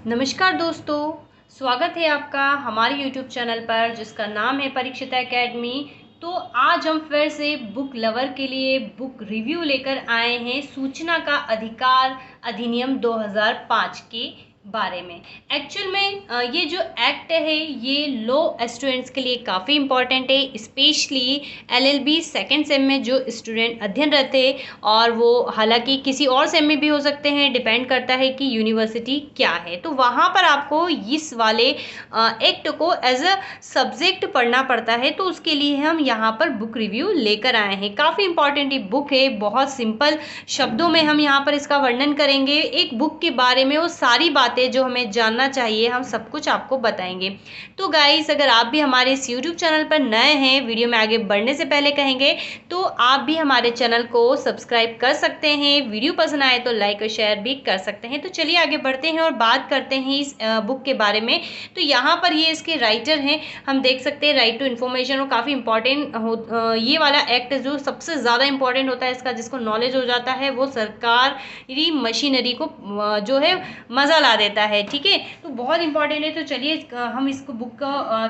नमस्कार दोस्तों, स्वागत है आपका हमारे YouTube चैनल पर जिसका नाम है परीक्षिता एकेडमी। तो आज हम फिर से बुक लवर के लिए बुक रिव्यू लेकर आए हैं सूचना का अधिकार अधिनियम 2005 के बारे में। एक्चुअल में ये जो एक्ट है ये लॉ स्टूडेंट्स के लिए काफ़ी इम्पॉर्टेंट है, स्पेशली LLB सेकेंड सेम में जो स्टूडेंट अध्ययन रहते हैं, और वो हालांकि किसी और सेम में भी हो सकते हैं, डिपेंड करता है कि यूनिवर्सिटी क्या है। तो वहाँ पर आपको इस वाले एक्ट को एज अ सब्जेक्ट पढ़ना पड़ता है, तो उसके लिए हम यहाँ पर बुक रिव्यू लेकर आए हैं। काफ़ी इंपॉर्टेंट ये बुक है, बहुत सिंपल शब्दों में हम यहाँ पर इसका वर्णन करेंगे। एक बुक के बारे में वो सारी बातें जो हमें जानना चाहिए हम सब कुछ आपको बताएंगे। तो गाइस, अगर आप भी हमारे इस यूट्यूब चैनल पर नए हैं, वीडियो में आगे बढ़ने से पहले कहेंगे तो आप भी हमारे चैनल को सब्सक्राइब कर सकते हैं, वीडियो पसंद आए तो लाइक और शेयर भी कर सकते हैं। तो चलिए आगे बढ़ते हैं और बात करते हैं इस बुक के बारे में। तो यहाँ पर ये इसके राइटर हैं, हम देख सकते हैं राइट टू इन्फॉर्मेशन, और काफ़ी इंपॉर्टेंट ये वाला एक्ट जो सबसे ज़्यादा इंपॉर्टेंट होता है इसका, जिसको नॉलेज हो जाता है, वो सरकारी मशीनरी को जो है मज़ा ला देता है। ठीक है, तो बहुत इंपॉर्टेंट है। तो चलिए हम इसको बुक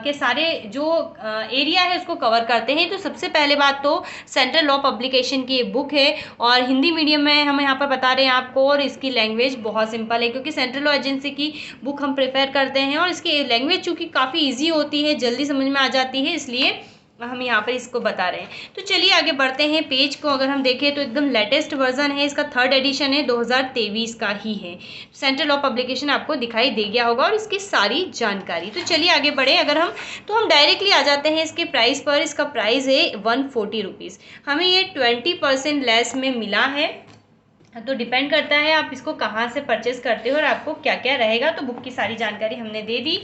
के सारे जो एरिया है उसको कवर करते हैं। तो सबसे पहले बात तो सेंट्रल लॉ पब्लिकेशन की बुक है और हिंदी मीडियम में हम यहाँ पर बता रहे हैं आपको, और इसकी लैंग्वेज बहुत सिंपल है क्योंकि सेंट्रल लॉ एजेंसी की बुक हम प्रेफर करते हैं, और इसकी लैंग्वेज चूँकि काफ़ी ईजी होती है, जल्दी समझ में आ जाती है, इसलिए हम यहाँ पर इसको बता रहे हैं। तो चलिए आगे बढ़ते हैं। पेज को अगर हम देखें तो एकदम लेटेस्ट वर्जन है, इसका 3rd एडिशन है, 2023 का ही है। सेंट्रल लॉ पब्लिकेशन आपको दिखाई दे गया होगा और इसकी सारी जानकारी। तो चलिए आगे बढ़े। अगर हम डायरेक्टली आ जाते हैं इसके प्राइस पर। इसका प्राइस है 140 रुपीज़। हमें ये 20% लेस में मिला है, तो डिपेंड करता है आप इसको कहाँ से परचेस करते हो और आपको क्या क्या रहेगा। तो बुक की सारी जानकारी हमने दे दी।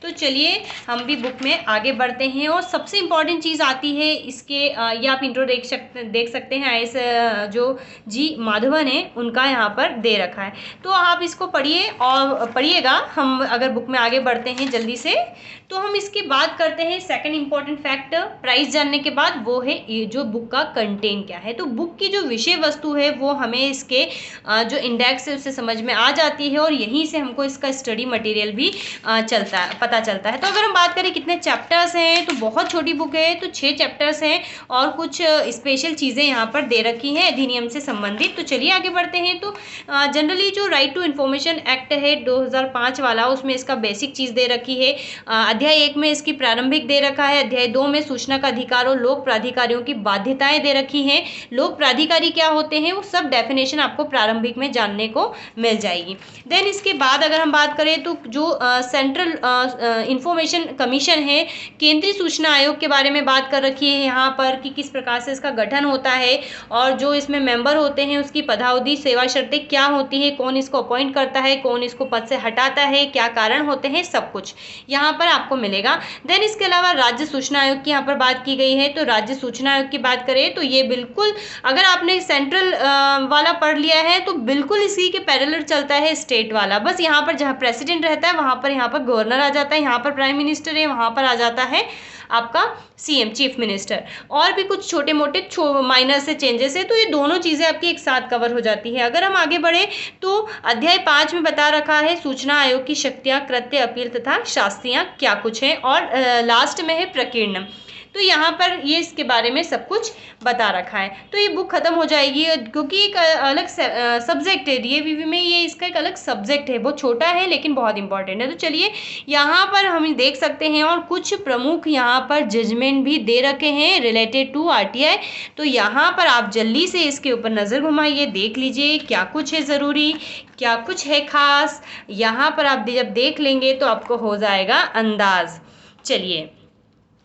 तो चलिए हम भी बुक में आगे बढ़ते हैं, और सबसे इम्पॉर्टेंट चीज़ आती है इसके, ये आप इंट्रो देख सकते हैं, इस जो जी माधवन है उनका यहाँ पर दे रखा है। तो आप इसको पढ़िए और पढ़िएगा। हम अगर बुक में आगे बढ़ते हैं जल्दी से, तो हम इसकी बात करते हैं सेकंड इम्पॉर्टेंट फैक्ट प्राइस जानने के बाद, वो है ये जो बुक का कंटेंट क्या है। तो बुक की जो विषय वस्तु है वो हमें इसके जो इंडेक्स है उससे समझ में आ जाती है, और यहीं से हमको इसका स्टडी मटेरियल भी पता चलता है। तो अगर हम बात करें कितने चैप्टर्स हैं, तो बहुत छोटी बुक है, तो 6 चैप्टर्स हैं और कुछ स्पेशल चीज़ें यहाँ पर दे रखी हैं अधिनियम से संबंधित। तो चलिए आगे बढ़ते हैं। तो जनरली जो राइट टू इन्फॉर्मेशन एक्ट है 2005 वाला, उसमें इसका बेसिक चीज़ दे रखी है। अध्याय 1 में इसकी प्रारंभिक दे रखा है, अध्याय 2 में सूचना का अधिकार और लोक प्राधिकारियों की बाध्यताएं दे रखी हैं। लोक प्राधिकारी क्या होते हैं वो सब डेफिनेशन आपको प्रारंभिक में जानने को मिल जाएगी। देन इसके बाद अगर हम बात करें तो जो सेंट्रल इंफॉर्मेशन कमीशन है, केंद्रीय सूचना आयोग के बारे में बात कर रखी है यहाँ पर कि किस प्रकार से इसका गठन होता है, और जो इसमें मेंबर होते हैं उसकी पदावधि सेवा शर्तें क्या होती है, कौन इसको अपॉइंट करता है, कौन इसको पद से हटाता है, क्या कारण होते हैं, सब कुछ यहाँ पर आपको मिलेगा। देन इसके अलावा राज्य सूचना आयोग की यहाँ पर बात की गई है। तो राज्य सूचना आयोग की बात करें तो ये बिल्कुल, अगर आपने सेंट्रल वाला पढ़ लिया है तो बिल्कुल इसी के पैरेलल चलता है स्टेट वाला। बस यहाँ पर जहाँ प्रेसिडेंट रहता है वहाँ पर गवर्नर आ जाता है, यहाँ पर प्राइम मिनिस्टर है, वहाँ पर आ जाता है आपका CM चीफ मिनिस्टर, और भी कुछ छोटे मोटे माइनर से चेंजेस है। तो ये दोनों चीज़ें आपकी एक साथ कवर हो जाती है। अगर हम आगे बढ़े तो अध्याय 5 में बता रखा है सूचना आयोग की शक्तियाँ, कृत्य, अपील तथा शास्तियाँ क्या कुछ हैं, और लास्ट में है प्रकीर्णन। तो यहाँ पर ये इसके बारे में सब कुछ बता रखा है। तो ये बुक खत्म हो जाएगी क्योंकि एक अलग सब्जेक्ट है DAVV में, ये इसका एक अलग सब्जेक्ट है, बहुत छोटा है लेकिन बहुत इंपॉर्टेंट है। तो चलिए यहाँ पर हम देख सकते हैं, और कुछ प्रमुख यहाँ पर जजमेंट भी दे रखे हैं रिलेटेड टू RTI। तो यहाँ पर आप जल्दी से इसके ऊपर नज़र घुमाइए, देख लीजिए क्या कुछ है ज़रूरी, क्या कुछ है खास। यहाँ पर आप जब देख लेंगे तो आपको हो जाएगा अंदाज़। चलिए,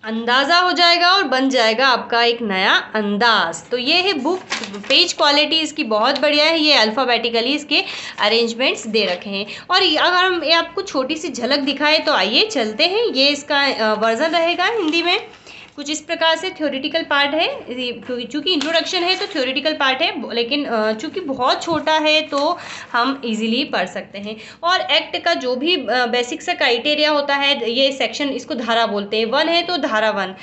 अंदाज़ा हो जाएगा और बन जाएगा आपका एक नया अंदाज। तो ये है बुक। पेज क्वालिटी इसकी बहुत बढ़िया है, ये अल्फ़ाबेटिकली इसके अरेंजमेंट्स दे रखे हैं। और अगर हम ये आपको छोटी सी झलक दिखाएं तो आइए चलते हैं, ये इसका वर्जन रहेगा हिंदी में। कुछ इस प्रकार से थ्योरेटिकल पार्ट है, चूँकि इंट्रोडक्शन है तो थ्योरेटिकल पार्ट है, लेकिन चूँकि बहुत छोटा है तो हम इजीली पढ़ सकते हैं। और एक्ट का जो भी बेसिक सा क्राइटेरिया होता है, ये सेक्शन इसको धारा बोलते हैं। 1 है तो धारा 1,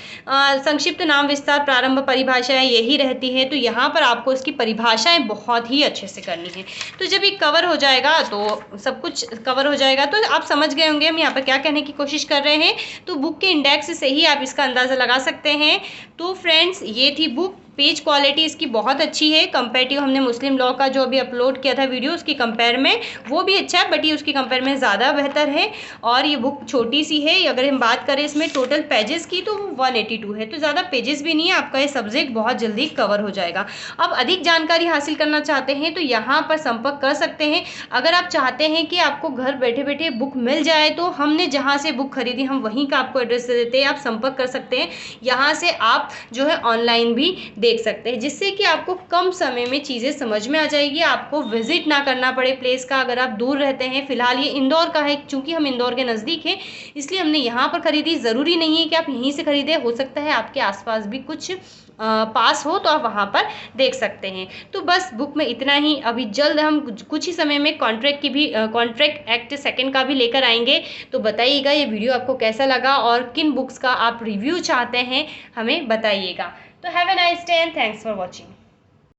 संक्षिप्त नाम विस्तार प्रारंभ परिभाषाएं यही रहती है, तो यहाँ पर आपको इसकी परिभाषाएं बहुत ही अच्छे से करनी है। तो जब ये कवर हो जाएगा तो सब कुछ कवर हो जाएगा, तो आप समझ गए होंगे हम यहाँ पर क्या कहने की कोशिश कर रहे हैं। तो बुक के इंडेक्स से ही आप इसका अंदाज़ा लगा सकते हैं। तो फ्रेंड्स, ये थी बुक। पेज क्वालिटी इसकी बहुत अच्छी है, कंपेरेटिव हमने मुस्लिम लॉ का जो अभी अपलोड किया था वीडियो, उसकी कंपेयर में वो भी अच्छा है, बट ये उसकी कंपेयर में ज़्यादा बेहतर है। और ये बुक छोटी सी है, अगर हम बात करें इसमें टोटल पेजेस की तो 182 है, तो ज़्यादा पेजेस भी नहीं है, आपका ये सब्जेक्ट बहुत जल्दी कवर हो जाएगा। अब अधिक जानकारी हासिल करना चाहते हैं तो यहाँ पर संपर्क कर सकते हैं। अगर आप चाहते हैं कि आपको घर बैठे बैठे बुक मिल जाए, तो हमने जहाँ से बुक खरीदी हम वहीं का आपको एड्रेस दे देते हैं, आप संपर्क कर सकते हैं। यहाँ से आप जो है ऑनलाइन भी देख सकते हैं, जिससे कि आपको कम समय में चीज़ें समझ में आ जाएगी, आपको विजिट ना करना पड़े प्लेस का, अगर आप दूर रहते हैं। फिलहाल ये इंदौर का है, चूंकि हम इंदौर के नज़दीक हैं इसलिए हमने यहाँ पर खरीदी। ज़रूरी नहीं है कि आप यहीं से खरीदें, हो सकता है आपके आसपास भी कुछ पास हो तो आप वहाँ पर देख सकते हैं। तो बस बुक में इतना ही। अभी जल्द हम कुछ ही समय में कॉन्ट्रैक्ट एक्ट सेकंड का भी लेकर आएंगे। तो बताइएगा ये वीडियो आपको कैसा लगा और किन बुक्स का आप रिव्यू चाहते हैं हमें बताइएगा। तो have a nice day and thanks for watching.